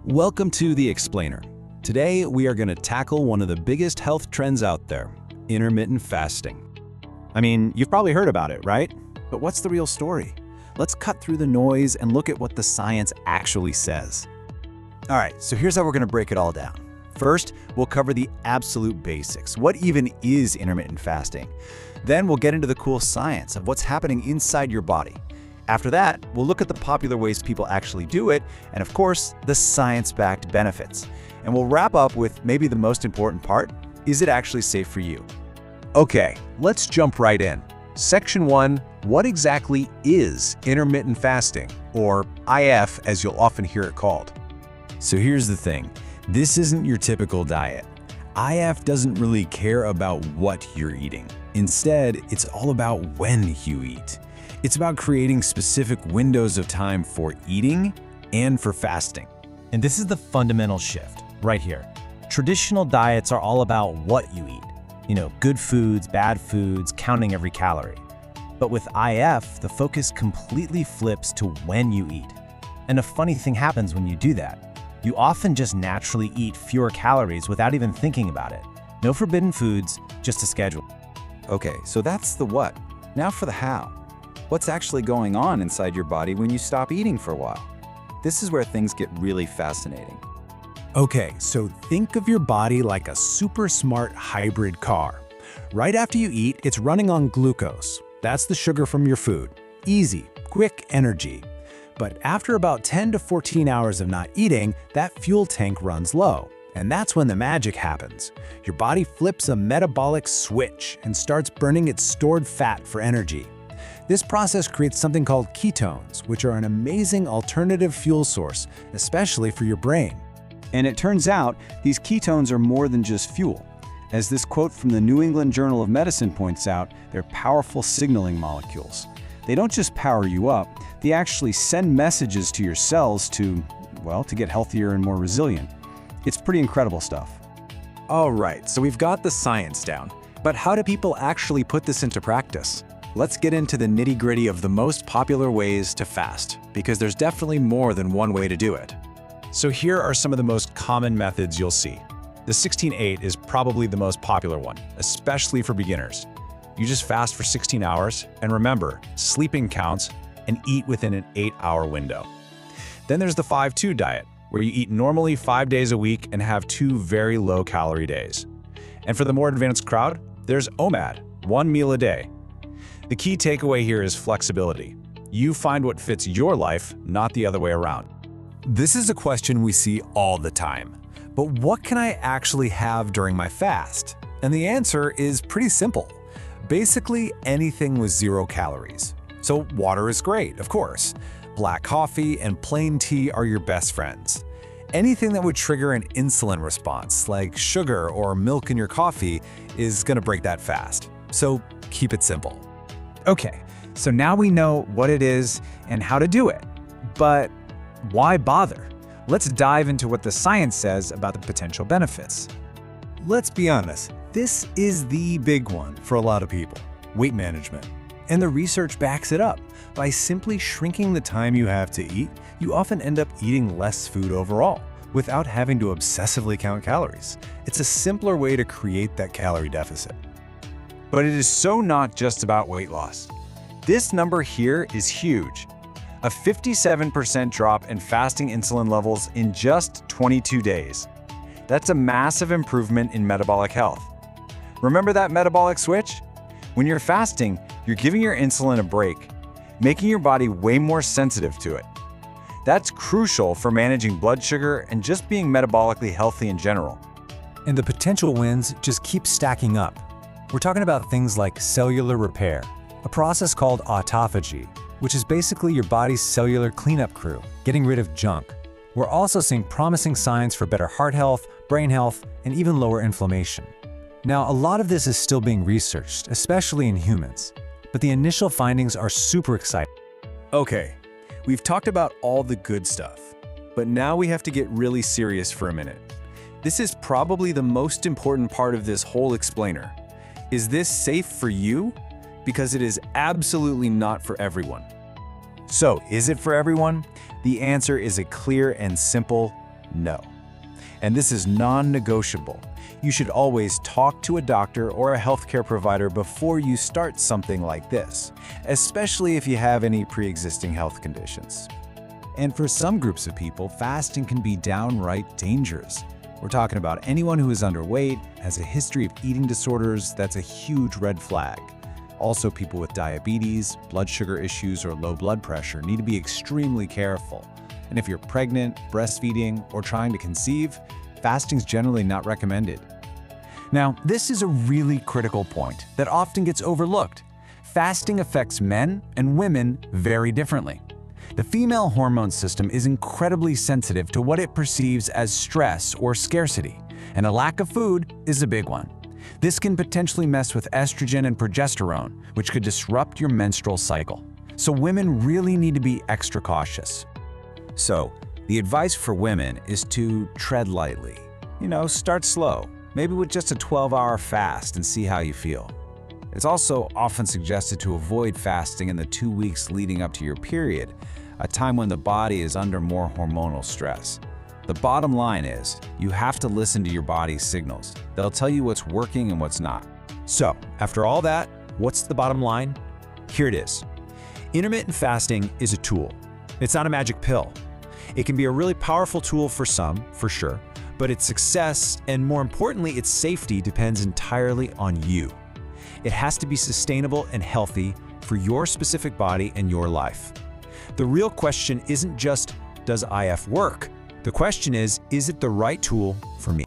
Welcome to The Explainer. Today, we are going to tackle one of the biggest health trends out there, intermittent fasting. I mean, you've probably heard about it, right? But what's the real story? Let's cut through the noise and look at what the science actually says. All right, so here's how we're going to break it all down. First, we'll cover the absolute basics. What even is intermittent fasting? Then we'll get into the cool science of what's happening inside your body. After that, we'll look at the popular ways people actually do it, and of course, the science-backed benefits. And we'll wrap up with maybe the most important part, is it actually safe for you? Okay, let's jump right in. Section 1, what exactly is intermittent fasting, or IF as you'll often hear it called? So here's the thing, this isn't your typical diet. IF doesn't really care about what you're eating. Instead, it's all about when you eat. It's about creating specific windows of time for eating and for fasting. And this is the fundamental shift, right here. Traditional diets are all about what you eat. Good foods, bad foods, counting every calorie. But with IF, the focus completely flips to when you eat. And a funny thing happens when you do that. You often just naturally eat fewer calories without even thinking about it. No forbidden foods, just a schedule. Okay, so that's the what. Now for the how. What's actually going on inside your body when you stop eating for a while? This is where things get really fascinating. Okay, so think of your body like a super smart hybrid car. Right after you eat, it's running on glucose. That's the sugar from your food. Easy, quick energy. But after about 10 to 14 hours of not eating, that fuel tank runs low. And that's when the magic happens. Your body flips a metabolic switch and starts burning its stored fat for energy. This process creates something called ketones, which are an amazing alternative fuel source, especially for your brain. And it turns out, these ketones are more than just fuel. As this quote from the New England Journal of Medicine points out, they're powerful signaling molecules. They don't just power you up, they actually send messages to your cells to get healthier and more resilient. It's pretty incredible stuff. All right, so we've got the science down. But how do people actually put this into practice? Let's get into the nitty-gritty of the most popular ways to fast, because there's definitely more than one way to do it. So here are some of the most common methods you'll see. The 16-8 is probably the most popular one, especially for beginners. You just fast for 16 hours, and remember, sleeping counts, and eat within an 8-hour window. Then there's the 5-2 diet, where you eat normally 5 days a week and have 2 very low-calorie days. And for the more advanced crowd, there's OMAD, 1 meal a day. The key takeaway here is flexibility. You find what fits your life, not the other way around. This is a question we see all the time. But what can I actually have during my fast? And the answer is pretty simple. Basically, anything with 0 calories. So water is great, of course. Black coffee and plain tea are your best friends. Anything that would trigger an insulin response, like sugar or milk in your coffee, is going to break that fast. So keep it simple. Okay, so now we know what it is and how to do it. But why bother? Let's dive into what the science says about the potential benefits. Let's be honest, this is the big one for a lot of people, weight management. And the research backs it up. By simply shrinking the time you have to eat, you often end up eating less food overall, without having to obsessively count calories. It's a simpler way to create that calorie deficit. But it is so not just about weight loss. This number here is huge. A 57% drop in fasting insulin levels in just 22 days. That's a massive improvement in metabolic health. Remember that metabolic switch? When you're fasting, you're giving your insulin a break, making your body way more sensitive to it. That's crucial for managing blood sugar and just being metabolically healthy in general. And the potential wins just keep stacking up. We're talking about things like cellular repair, a process called autophagy, which is basically your body's cellular cleanup crew, getting rid of junk. We're also seeing promising signs for better heart health, brain health, and even lower inflammation. Now, a lot of this is still being researched, especially in humans, but the initial findings are super exciting. Okay, we've talked about all the good stuff, but now we have to get really serious for a minute. This is probably the most important part of this whole explainer. Is this safe for you? Because it is absolutely not for everyone. So, is it for everyone? The answer is a clear and simple No. And this is non-negotiable. You should always talk to a doctor or a healthcare provider before you start something like this, especially if you have any pre-existing health conditions. And for some groups of people, fasting can be downright dangerous. We're talking about anyone who is underweight, has a history of eating disorders. That's a huge red flag. Also, people with diabetes, blood sugar issues, or low blood pressure need to be extremely careful. And if you're pregnant, breastfeeding, or trying to conceive, fasting's generally not recommended. Now, this is a really critical point that often gets overlooked. Fasting affects men and women very differently. The female hormone system is incredibly sensitive to what it perceives as stress or scarcity, and a lack of food is a big one. This can potentially mess with estrogen and progesterone, which could disrupt your menstrual cycle. So women really need to be extra cautious. So, the advice for women is to tread lightly. Start slow, maybe with just a 12-hour fast and see how you feel. It's also often suggested to avoid fasting in the 2 weeks leading up to your period, a time when the body is under more hormonal stress. The bottom line is, you have to listen to your body's signals. They'll tell you what's working and what's not. So, after all that, what's the bottom line? Here it is. Intermittent fasting is a tool. It's not a magic pill. It can be a really powerful tool for some, for sure, but its success, and more importantly, its safety, depends entirely on you. It has to be sustainable and healthy for your specific body and your life. The real question isn't just, does IF work? The question is it the right tool for me?